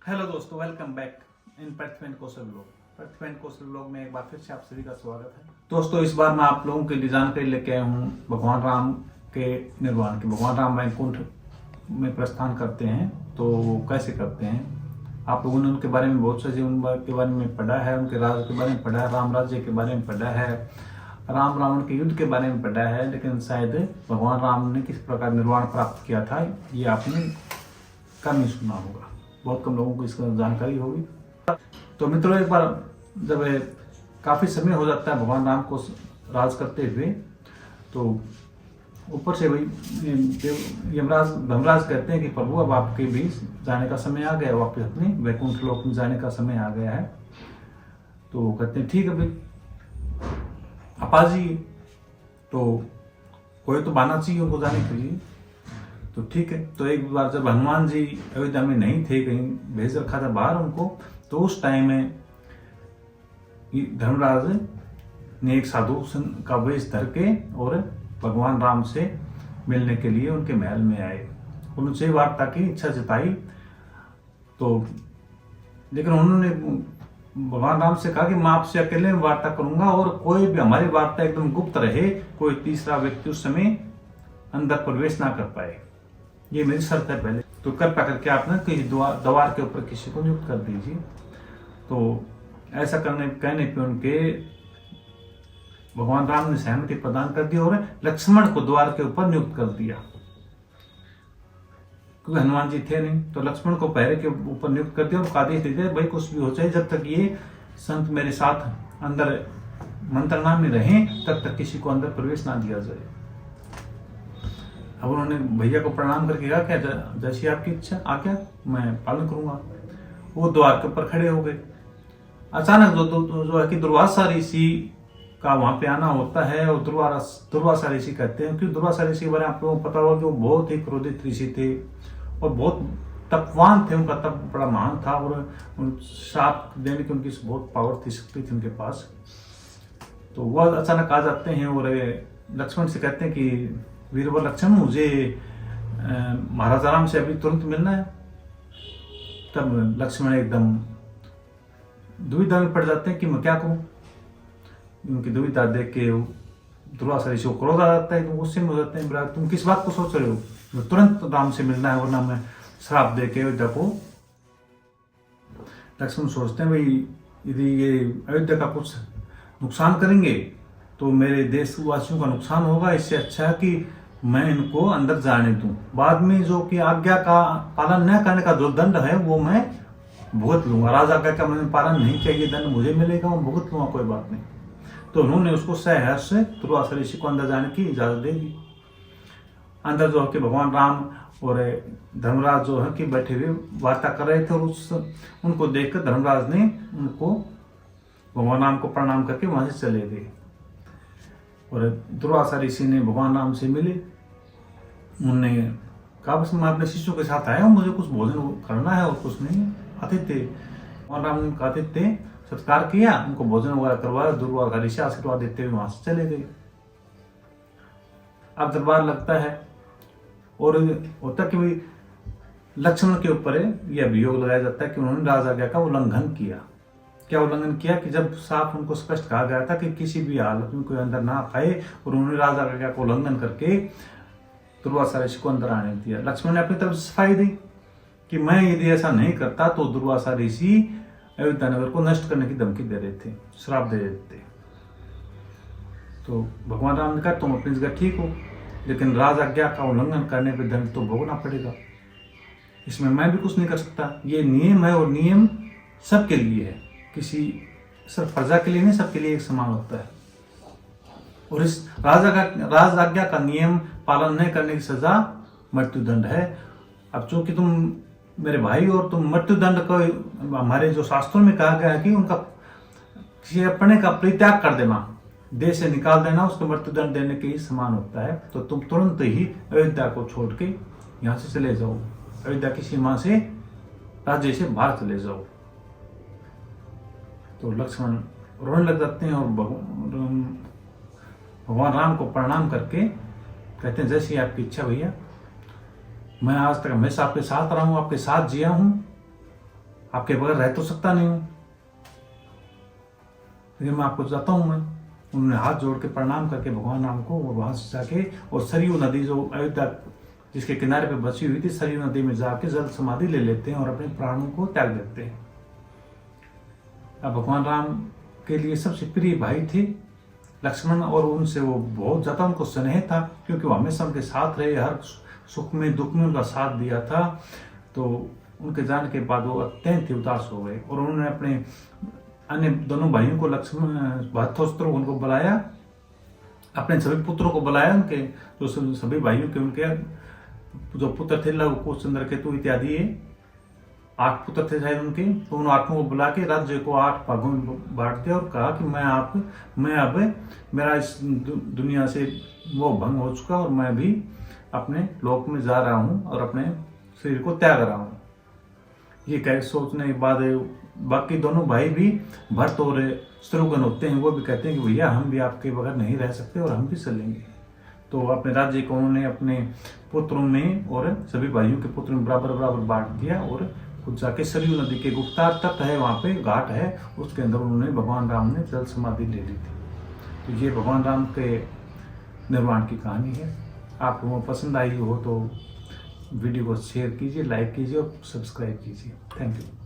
Hello दोस्तों, welcome back in प्रतिफेन Kaushal blog. प्रतिफेन कौशल ब्लॉग में एक बार फिर से आप सभी का स्वागत है। दोस्तों, इस बार मैं आप लोगों के लिए जानकारी लेके आया हूँ भगवान राम के निर्वाण की। भगवान राम वैकुंठ में प्रस्थान करते हैं तो वो कैसे करते हैं। आप लोगों ने उनके बारे में बहुत से उनके बारे में पढ़ा है, उनके राज के बारे में पढ़ा है, राम राज्य के बारे में पढ़ा है, राम रावण के युद्ध के बारे में पढ़ा है, लेकिन शायद भगवान राम ने किस प्रकार निर्वाण प्राप्त किया था ये आपने कम ही सुना होगा। बहुत कम लोगों को इसका जानकारी होगी। तो मित्रों, एक बार जब काफी समय हो जाता है भगवान राम को राज करते हुए, तो ऊपर से भाई यमराज धर्मराज कहते हैं कि प्रभु अब आपके भी जाने का समय आ गया, वापस अपने वैकुंठ लोक में जाने का समय आ गया है। तो कहते हैं ठीक है भाई, आप आ जाइए। तो कोई तो बहाना चाहिए उनको जाने के लिए। तो ठीक है। तो एक बार जब हनुमान जी अयोध्या में नहीं थे, कहीं भेज रखा था बाहर उनको, तो उस टाइम में धर्मराज ने एक साधु का वेश धर के और भगवान राम से मिलने के लिए उनके महल में आए। उनसे वार्ता की इच्छा जताई। तो लेकिन उन्होंने भगवान राम से कहा कि मैं आपसे अकेले में वार्ता करूंगा और कोई भी हमारी वार्ता एकदम गुप्त रहे, कोई तीसरा व्यक्ति उस समय अंदर प्रवेश ना कर पाए, ये मेरी शर्त है पहले। तो कृपया करके आप ना किसी द्वार के ऊपर किसी को नियुक्त कर दीजिए। तो ऐसा कहने पे उनके भगवान राम ने सहमति प्रदान कर दी और लक्ष्मण को द्वार के ऊपर नियुक्त कर दिया, क्योंकि हनुमान जी थे नहीं। तो लक्ष्मण को पहरे के ऊपर नियुक्त कर दिया और आदेश दे दिया, भाई कुछ भी हो जाए, जब तक ये संत मेरे साथ अंदर मंत्रणा में रहे तब तक किसी को अंदर प्रवेश ना दिया जाए। अब उन्होंने भैया को प्रणाम करके कहा, क्या जैसी आपकी इच्छा आज्ञा मैं पालन करूंगा। वो द्वार के ऊपर खड़े हो गए। अचानक जो है कि दुर्वासा ऋषि का वहां पे आना होता है। और दुर्वासा ऋषि कहते हैं, क्योंकि दुर्वासा ऋषि के बारे में आप लोगों को पता होगा कि वो बहुत ही क्रोधित ऋषि थे और बहुत तपवान थे। उनका तप बड़ा महान था और श्राप देने की उनकी बहुत पावर थी, शक्ति थी उनके पास। तो वह अचानक आ जाते हैं और लक्ष्मण से कहते हैं कि वीरवर लक्ष्मण, मुझे महाराजा राम से अभी तुरंत मिलना है। तब लक्ष्मण एकदम दुविधा में पड़ जाते हैं कि मैं क्या करूं। उनकी दुविधा देख के दुर्वासा ऋषि को क्रोध आ जाता है, तो गुस्से में हो जाते हैं, तुम किस बात को सोच रहे हो, तुरंत राम से मिलना है वरना मैं श्राप दे के अयोध्या को। लक्ष्मण सोचते हैं, भाई यदि ये अयोध्या का कुछ नुकसान करेंगे तो मेरे देशवासियों का नुकसान होगा। इससे अच्छा है कि मैं इनको अंदर जाने दूं, बाद में जो कि आज्ञा का पालन न करने का जो दंड है वो मैं भुगत लूंगा। राजा आज्ञा का मैंने पालन नहीं किया, ये दंड मुझे मिलेगा, मैं भुगत लूंगा, कोई बात नहीं। तो उन्होंने उसको सहर्ष दुर्वासा ऋषि को अंदर जाने की इजाजत दे दी। अंदर जो है कि भगवान राम और धर्मराज जो है कि बैठे हुए वार्ता कर रहे थे और उनको देखकर धर्मराज ने उनको भगवान राम को प्रणाम करके वहां से चले गए। और दुर्वासा ऋषि ने भगवान राम से मिले। उन्होंने कहा, बस मैं अपने शिष्यों के साथ आया हूँ, मुझे कुछ भोजन करना है और कुछ नहीं। आतिथ्य भगवान राम ने आतिथ्य सत्कार किया, उनको भोजन वगैरह करवाया। दुर्वासा ऋषि आशीर्वाद देते हुए वहां से चले गए। अब दरबार लगता है और होता कि लक्ष्मण के ऊपर यह अभियोग लगाया जाता है कि उन्होंने राज आज्ञा का उल्लंघन किया। क्या उल्लंघन किया कि जब साफ उनको स्पष्ट कहा गया था कि किसी भी हालत में कोई अंदर ना पाए, और उन्होंने राज आज्ञा का उल्लंघन करके दुर्वासा ऋषि को अंदर आने दिया। लक्ष्मण ने अपनी तरफ से सफाई दी कि मैं यदि ऐसा नहीं करता तो दुर्वासा ऋषि अयोध्या नगर को नष्ट करने की धमकी दे रहे थे, श्राप दे रहे थे। तो भगवान राम ने कहा, तुम अपनी जगह ठीक हो, लेकिन राज आज्ञा का उल्लंघन करने पर दंड तो भोगना पड़ेगा, इसमें मैं भी कुछ नहीं कर सकता। ये नियम है और नियम सबके लिए है, किसी सिर्फ प्रजा के लिए नहीं, सबके लिए एक समान होता है। और इस राज आज्ञा का नियम पालन नहीं करने की सजा मृत्युदंड है। अब चूंकि तुम मेरे भाई और तुम मृत्युदंड को हमारे जो शास्त्रों में कहा गया है कि उनका किसी अपने का परित्याग कर देना, देश से निकाल देना, उसको मृत्युदंड देने के ही समान होता है। तो तुम तुरंत ही अयोध्या को छोड़ के यहाँ से चले जाओ, अयोध्या की सीमा से राज्य से बाहर चले जाओ। तो लक्ष्मण रोने लग जाते हैं और भगवान राम को प्रणाम करके कहते हैं, जैसी आपकी इच्छा भैया, मैं आज तक हमेशा आपके साथ रहा हूं, आपके साथ जिया हूं, आपके बगैर रह तो सकता नहीं हूँ, लेकिन मैं आपको जाता हूँ। मैं उन्होंने हाथ जोड़ के प्रणाम करके भगवान राम को वहां से जाके, और सरयू नदी जो अयोध्या जिसके किनारे पे बसी हुई थी, सरयू नदी में जाके जल समाधि ले लेते हैं और अपने प्राणों को त्याग देते हैं। अब भगवान राम के लिए सबसे प्रिय भाई थे लक्ष्मण, और उनसे वो बहुत ज्यादा उनको स्नेह था, क्योंकि वो हमेशा उनके साथ रहे, हर सुख में दुख में उनका साथ दिया था। तो उनके जाने के बाद वो अत्यंत ही उदास हो गए, और उन्होंने अपने अन्य दोनों भाइयों को, लक्ष्मण भरतोस्त्रों उनको बुलाया, अपने सभी पुत्रों को बुलाया, उनके जो सभी भाइयों के उनके जो पुत्र थे, लव कुश चंद्र केतु इत्यादि 8 पुत्र थे शायद उनके, तो उन 8 को बुला के राज्य को 8 भागों में बांट दिया और कहा कि मैं अब मेरा इस दुनिया से मोह भंग हो चुका, और मैं भी अपने लोक में जा रहा हूँ और अपने शरीर को त्याग रहा हूँ। ये कह सोचने के बाद बाकी दोनों भाई भी, भरत और शत्रुघ्न होते हैं, वो भी कहते हैं कि भैया हम भी आपके बगैर नहीं रह सकते और हम भी चलेंगे। तो अपने राज्य को उन्होंने अपने पुत्रों में और सभी भाइयों के पुत्रों में बराबर बराबर बांट दिया, और खुद जाके सरयू नदी के गुप्तार तट है, वहाँ पे घाट है, उसके अंदर उन्होंने भगवान राम ने जल समाधि ले ली थी। तो ये भगवान राम के निर्माण की कहानी है। आप लोगों को पसंद आई हो तो वीडियो को शेयर कीजिए, लाइक कीजिए और सब्सक्राइब कीजिए। Thank you.